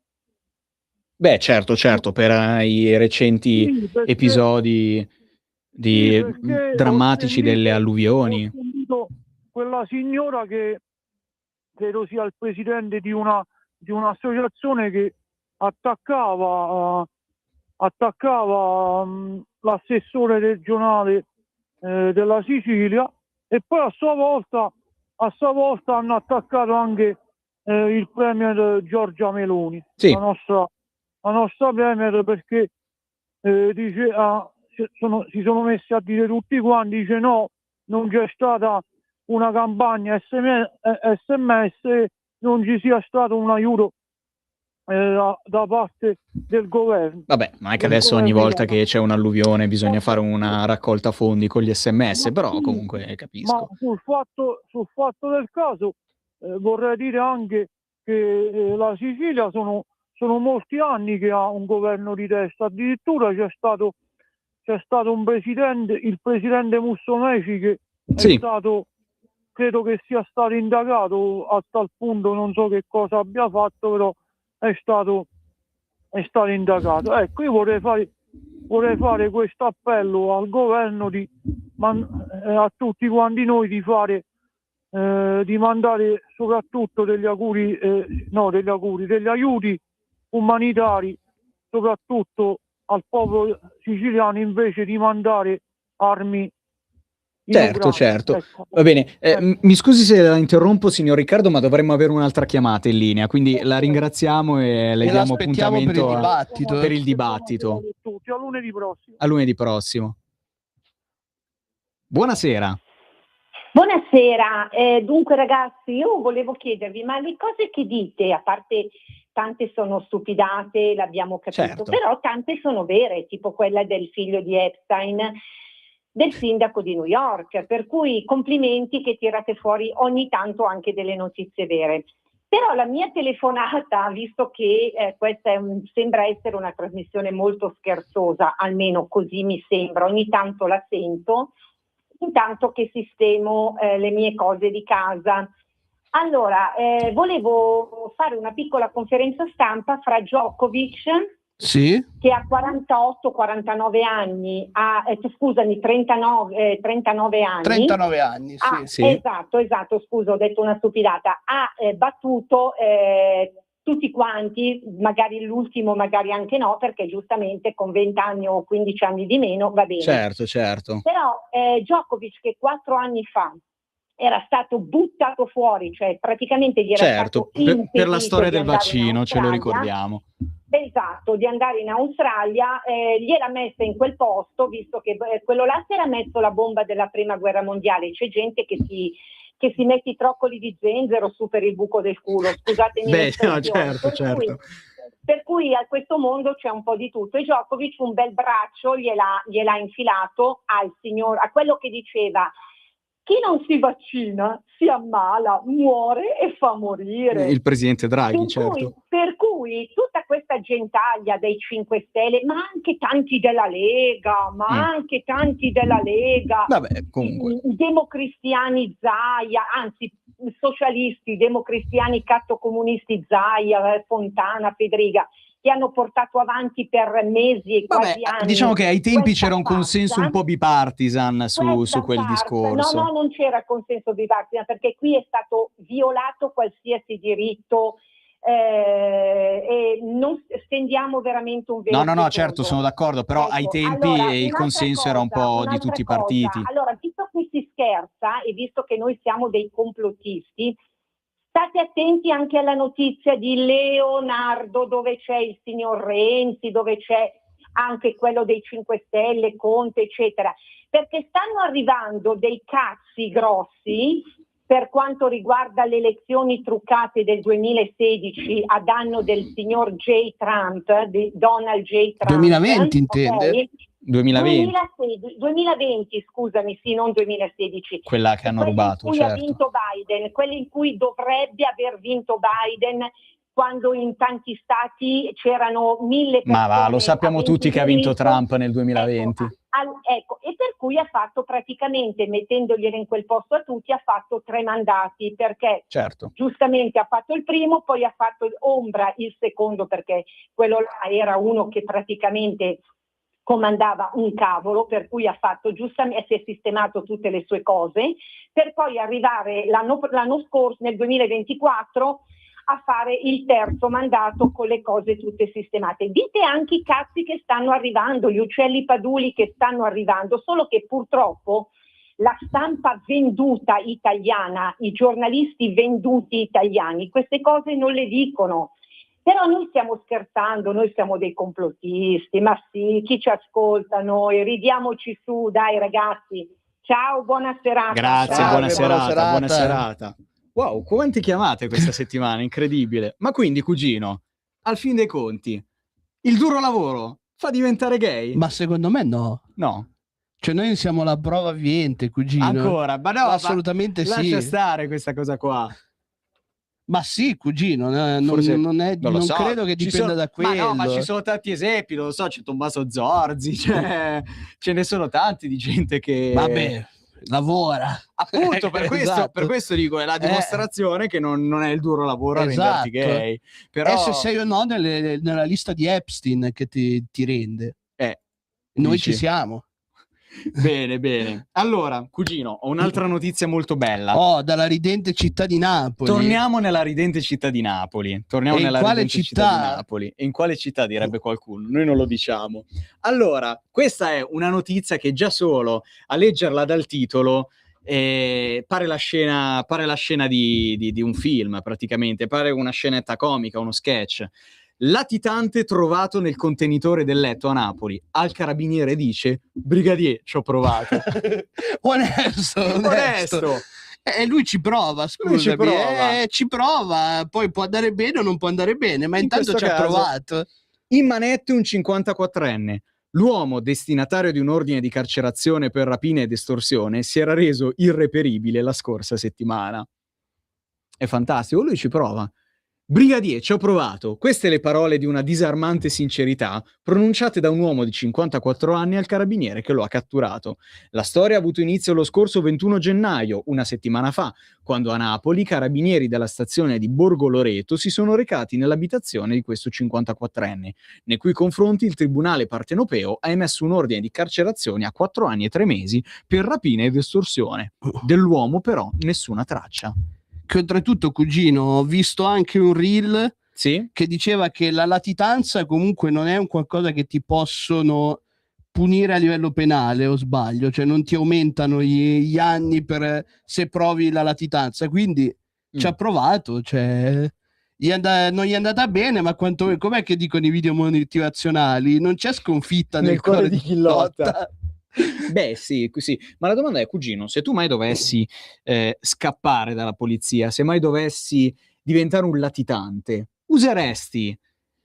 Beh, certo, per i recenti episodi drammatici delle alluvioni. Ho sentito quella signora che credo sia il presidente di un'associazione che attaccava l'assessore regionale della Sicilia, e poi a sua volta hanno attaccato anche il premier Giorgia Meloni, la nostra premier, perché si sono messi a dire tutti quanti, dice no, non c'è stata una campagna SMS, non ci sia stato un aiuto da parte del governo. Vabbè, non è che adesso ogni volta che c'è un'alluvione bisogna fare una raccolta fondi con gli SMS, però comunque capisco. Ma sul fatto del caso vorrei dire anche che la Sicilia sono molti anni che ha un governo di destra, addirittura c'è stato un presidente, il presidente Musumeci, che è stato, credo che sia stato indagato a tal punto, non so che cosa abbia fatto, però è stato indagato. Ecco, io vorrei fare questo appello al governo a tutti quanti noi di mandare soprattutto degli aiuti umanitari soprattutto al popolo siciliano, invece di mandare armi. Certo. Ecco. Va bene, mi scusi se la interrompo, signor Riccardo, ma dovremmo avere un'altra chiamata in linea, quindi la ringraziamo e le diamo appuntamento per il dibattito. A lunedì prossimo. A lunedì prossimo. Buonasera. Buonasera, dunque ragazzi, io volevo chiedervi, ma le cose che dite, a parte tante sono stupidate, l'abbiamo capito, però tante sono vere, tipo quella del figlio di Epstein, del sindaco di New York, per cui complimenti che tirate fuori ogni tanto anche delle notizie vere. Però la mia telefonata, visto che questa sembra essere una trasmissione molto scherzosa, almeno così mi sembra, ogni tanto la sento, intanto che sistemo le mie cose di casa. Allora, volevo fare una piccola conferenza stampa fra Djokovic, che ha 48-49 anni, 39 anni. 39 anni, sì. Esatto, scusa, ho detto una stupidata. Ha battuto tutti quanti, magari l'ultimo, magari anche no, perché giustamente con 20 anni o 15 anni di meno va bene. Certo. Però Djokovic, che 4 anni fa era stato buttato fuori, cioè praticamente gli era stato per la storia di del andare vaccino, in ce lo Australia. ricordiamo. Esatto, di andare in Australia, gliela messa in quel posto, visto che quello là si era messo la bomba della prima guerra mondiale. C'è gente che si mette i troccoli di zenzero su per il buco del culo, scusatemi. Certo. Per cui a questo mondo c'è un po' di tutto, e Djokovic un bel braccio gliel'ha infilato a quello che diceva: chi non si vaccina si ammala, muore e fa morire. Il presidente Draghi, Per cui tutta questa gentaglia dei 5 Stelle, ma anche tanti della Lega, Vabbè, comunque. democristiani Zaia, anzi socialisti, democristiani cattocomunisti Zaia, Fontana, Federica, che hanno portato avanti per mesi e quasi anni. Diciamo che ai tempi c'era un consenso un po' bipartisan su quel discorso. No, non c'era consenso bipartisan, perché qui è stato violato qualsiasi diritto, e non stendiamo veramente un velo. No, certo, sono d'accordo, però ai tempi il consenso era un po' di tutti i partiti. Allora, visto che si scherza e visto che noi siamo dei complottisti, state attenti anche alla notizia di Leonardo, dove c'è il signor Renzi, dove c'è anche quello dei 5 Stelle, Conte, eccetera, perché stanno arrivando dei cazzi grossi per quanto riguarda le elezioni truccate del 2016 a danno del signor J. Trump, di Donald J. Trump. 2020 intende? Okay? 2020, scusami, sì, non 2016. Quella che hanno rubato, in cui ha vinto Biden, quelli in cui dovrebbe aver vinto Biden, quando in tanti stati c'erano 1000 persone. Ma lo sappiamo tutti che ha vinto Trump nel 2020. Ecco, e per cui ha fatto praticamente, mettendogliene in quel posto a tutti, ha fatto 3 mandati, perché giustamente ha fatto il primo, poi ha fatto ombra il secondo, perché quello là era uno che praticamente comandava un cavolo, per cui ha fatto giustamente, si è sistemato tutte le sue cose, per poi arrivare l'anno scorso, nel 2024, a fare il terzo mandato con le cose tutte sistemate. Dite anche i cazzi che stanno arrivando, gli uccelli paduli che stanno arrivando, solo che purtroppo la stampa venduta italiana, i giornalisti venduti italiani, queste cose non le dicono. Però noi stiamo scherzando, noi siamo dei complottisti, ma sì, chi ci ascolta noi, ridiamoci su, dai ragazzi. Ciao, buona serata. Grazie, ciao. Buona serata. Wow, quante chiamate questa settimana, incredibile. Ma quindi, cugino, al fin dei conti, il duro lavoro fa diventare gay? Ma secondo me no. No. Cioè noi siamo la prova vivente, cugino. Ancora? Ma no, assolutamente sì. Lascia stare questa cosa qua. Ma sì, cugino, non credo che dipenda da quello. Ma ci sono tanti esempi, non lo so, c'è Tommaso Zorzi, ce ne sono tanti di gente che... Vabbè, lavora. Appunto, per questo dico, è la dimostrazione che non è il duro lavoro a renderti gay. Però... se sei o no nella lista di Epstein che ti rende. Noi dici? ci siamo. Bene. Allora, cugino, ho un'altra notizia molto bella. Dalla ridente città di Napoli. Torniamo nella ridente città di Napoli. E in quale città direbbe qualcuno? Noi non lo diciamo. Allora, questa è una notizia che già solo a leggerla dal titolo pare la scena di un film, praticamente. Pare una scenetta comica, uno sketch. Latitante trovato nel contenitore del letto a Napoli. Al carabiniere dice: brigadier, ci ho provato. Onesto. Lui ci prova, scusami. Ci prova, poi può andare bene o non può andare bene, ma intanto ci ha provato. In manette un 54enne. L'uomo, destinatario di un ordine di carcerazione per rapina ed estorsione, si era reso irreperibile la scorsa settimana. È fantastico, lui ci prova. Brigadier, ci ho provato. Queste le parole di una disarmante sincerità pronunciate da un uomo di 54 anni al carabiniere che lo ha catturato. La storia ha avuto inizio lo scorso 21 gennaio, una settimana fa, quando a Napoli i carabinieri della stazione di Borgo Loreto si sono recati nell'abitazione di questo 54enne, nei cui confronti il tribunale partenopeo ha emesso un ordine di carcerazione a 4 anni e 3 mesi per rapina ed estorsione. Dell'uomo però nessuna traccia. Che oltretutto, cugino, ho visto anche un reel che diceva che la latitanza comunque non è un qualcosa che ti possono punire a livello penale, o sbaglio? Cioè non ti aumentano gli anni per se provi la latitanza, quindi ci ha provato, cioè non gli è andata bene, ma com'è che dicono i video motivazionali? Non c'è sconfitta nel cuore di chi lotta. Beh, sì, ma la domanda è, cugino, se tu mai dovessi scappare dalla polizia, se mai dovessi diventare un latitante, useresti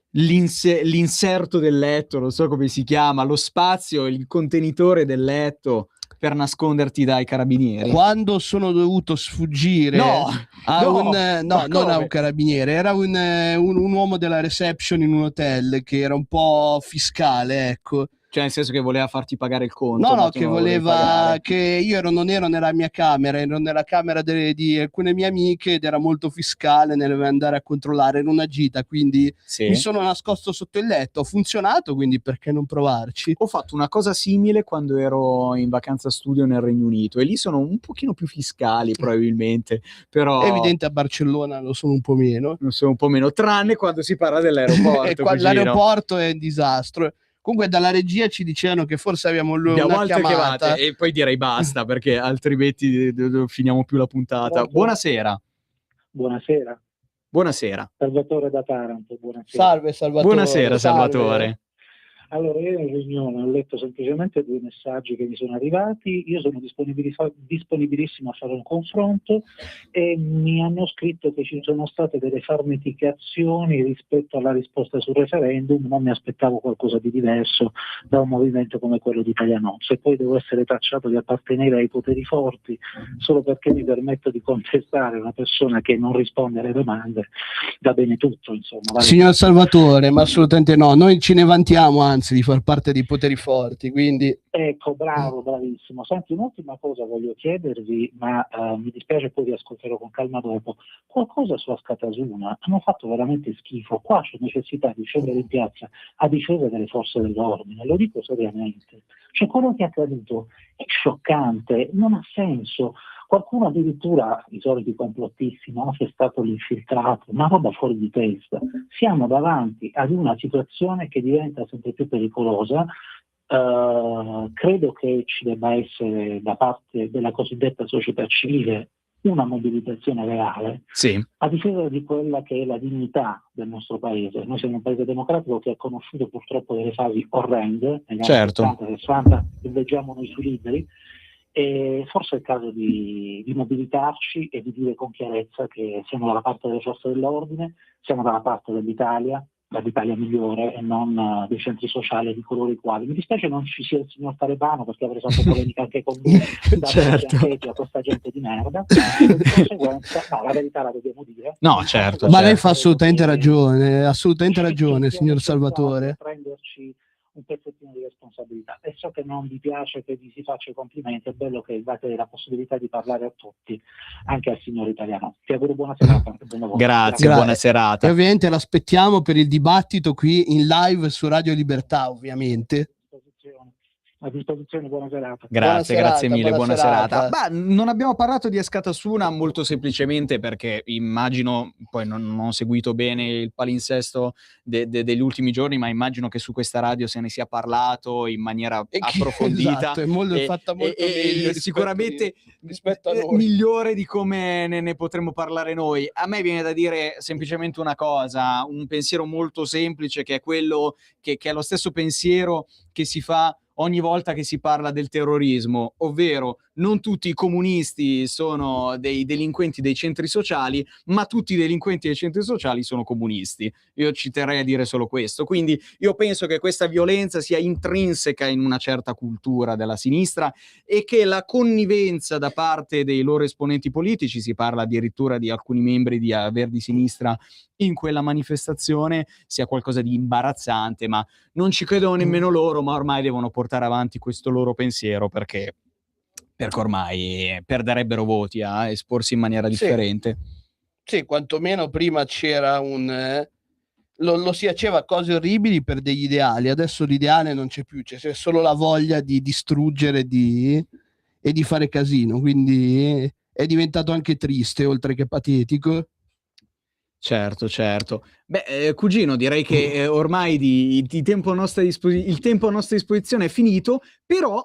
l'inserto del letto, non so come si chiama, lo spazio, il contenitore del letto per nasconderti dai carabinieri? Quando sono dovuto sfuggire non a un carabiniere, era un uomo della reception in un hotel che era un po' fiscale, ecco. Cioè nel senso che voleva farti pagare il conto. No, che voleva che io non ero nella mia camera, ero nella camera di alcune mie amiche ed era molto fiscale, ne doveva andare a controllare in una gita, quindi mi sono nascosto sotto il letto, ha funzionato, quindi perché non provarci? Ho fatto una cosa simile quando ero in vacanza studio nel Regno Unito e lì sono un pochino più fiscali probabilmente, però... È evidente a Barcellona lo sono un po' meno. Tranne quando si parla dell'aeroporto. L'aeroporto è un disastro. Comunque dalla regia ci dicevano che forse abbiamo una chiamata. E poi direi basta perché altrimenti finiamo più la puntata. Buonasera. Buonasera. Salvatore da Taranto, buonasera. Salve Salvatore. Buonasera Salvatore. Allora, io in riunione ho letto semplicemente 2 messaggi che mi sono arrivati, io sono disponibilissimo a fare un confronto e mi hanno scritto che ci sono state delle farneticazioni rispetto alla risposta sul referendum, non mi aspettavo qualcosa di diverso da un movimento come quello di Italia No. Se poi devo essere tacciato di appartenere ai poteri forti solo perché mi permetto di contestare una persona che non risponde alle domande, va bene tutto, insomma. Signor Salvatore, ma assolutamente no, noi ce ne vantiamo anzi di far parte dei poteri forti, quindi... Ecco, bravissimo. Senti, un'ultima cosa voglio chiedervi, ma mi dispiace, poi vi ascolterò con calma dopo. Qualcosa su Askatasuna hanno fatto veramente schifo. Qua c'è necessità di scendere in piazza a difesa delle forze dell'ordine, lo dico seriamente. Cioè, quello che è accaduto è scioccante, non ha senso. Qualcuno addirittura, i soliti complottisti, no? C'è stato l'infiltrato, una roba fuori di testa. Siamo davanti ad una situazione che diventa sempre più pericolosa. Credo che ci debba essere da parte della cosiddetta società civile una mobilitazione reale a difesa di quella che è la dignità del nostro paese. Noi siamo un paese democratico che ha conosciuto purtroppo delle fasi orrende negli anni 70-60, che leggiamo noi sui libri. E forse è il caso di mobilitarci e di dire con chiarezza che siamo dalla parte delle forze dell'ordine, siamo dalla parte dell'Italia migliore e non dei centri sociali di coloro i quali. Mi dispiace non ci sia il signor Talebano perché avrei fatto polemica anche con lui, a questa gente di merda. Di conseguenza, la verità la dobbiamo dire. No, certo. Ma lei fa assolutamente ragione, signor Salvatore. Prenderci un pezzettino di responsabilità e so che non vi piace che vi si faccia i complimenti, è bello che date la possibilità di parlare a tutti, anche al signor Italiano. Ti auguro buona serata. Grazie, buona serata. E ovviamente l'aspettiamo per il dibattito qui in live su Radio Libertà, ovviamente. A disposizione, buona serata. Grazie mille, buona serata. Ma non abbiamo parlato di Askatasuna molto semplicemente perché immagino, poi non ho seguito bene il palinsesto degli ultimi giorni, ma immagino che su questa radio se ne sia parlato in maniera approfondita. Esatto, è fatta molto meglio sicuramente rispetto a noi. Migliore di come ne potremmo parlare noi. A me viene da dire semplicemente una cosa, un pensiero molto semplice che è quello che è lo stesso pensiero che si fa ogni volta che si parla del terrorismo, ovvero non tutti i comunisti sono dei delinquenti dei centri sociali, ma tutti i delinquenti dei centri sociali sono comunisti. Io ci terrei a dire solo questo. Quindi io penso che questa violenza sia intrinseca in una certa cultura della sinistra e che la connivenza da parte dei loro esponenti politici, si parla addirittura di alcuni membri di Verdi Sinistra in quella manifestazione, sia qualcosa di imbarazzante, ma non ci credono nemmeno loro, ma ormai devono portare avanti questo loro pensiero perché ormai perderebbero voti a esporsi in maniera differente. Sì, quantomeno prima c'era lo si faceva cose orribili per degli ideali, adesso l'ideale non c'è più, c'è solo la voglia di distruggere e di fare casino, quindi è diventato anche triste oltre che patetico. Certo. Beh, cugino, direi che ormai il tempo a nostra disposizione è finito, però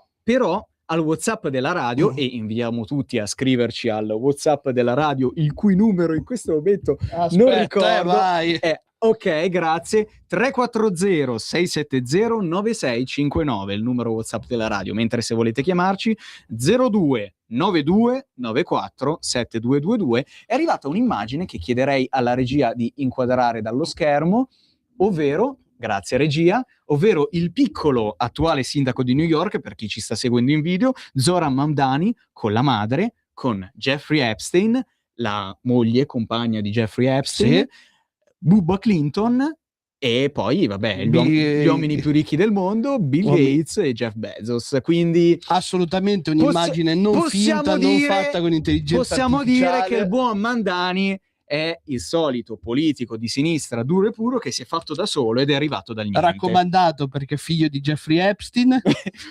al WhatsApp della radio, e invitiamo tutti a scriverci al WhatsApp della radio, il cui numero in questo momento non ricordo. Vai. Ok, grazie. 340 670 9659, il numero WhatsApp della radio, mentre se volete chiamarci 02 92 94 7222. È arrivata un'immagine che chiederei alla regia di inquadrare dallo schermo, ovvero, grazie regia, ovvero il piccolo attuale sindaco di New York, per chi ci sta seguendo in video, Zoran Mamdani, con la madre, con Jeffrey Epstein, la moglie, compagna di Jeffrey Epstein, sì, Bubba Clinton e poi, vabbè, gli uomini più ricchi del mondo, Bill Gates e Jeff Bezos. Quindi assolutamente un'immagine non finta, non fatta con intelligenza possiamo artificiale. dire che il buon Mamdani è il solito politico di sinistra duro e puro che si è fatto da solo ed è arrivato dal niente. Raccomandato perché figlio di Jeffrey Epstein.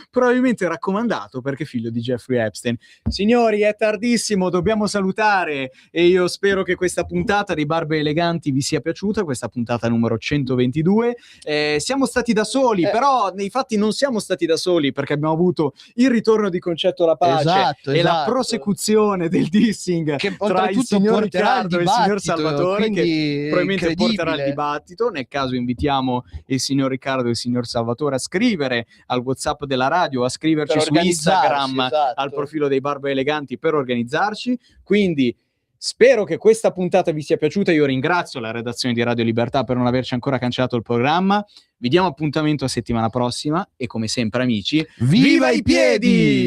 Probabilmente raccomandato perché figlio di Jeffrey Epstein. Signori, è tardissimo, dobbiamo salutare e io spero che questa puntata di Barbe Eleganti vi sia piaciuta, questa puntata numero 122. Siamo stati da soli, però nei fatti non siamo stati da soli perché abbiamo avuto il ritorno di Concetto La Pace e la prosecuzione del dissing che tra il signor Riccardo e il signor Salvatore, che probabilmente porterà il dibattito. Nel caso invitiamo il signor Riccardo e il signor Salvatore a scrivere al WhatsApp della radio, a scriverci su Instagram, al profilo dei Barbe Eleganti per organizzarci. Quindi spero che questa puntata vi sia piaciuta. Io ringrazio la redazione di Radio Libertà per non averci ancora cancellato il programma. Vi diamo appuntamento a settimana prossima e come sempre, amici, viva i piedi!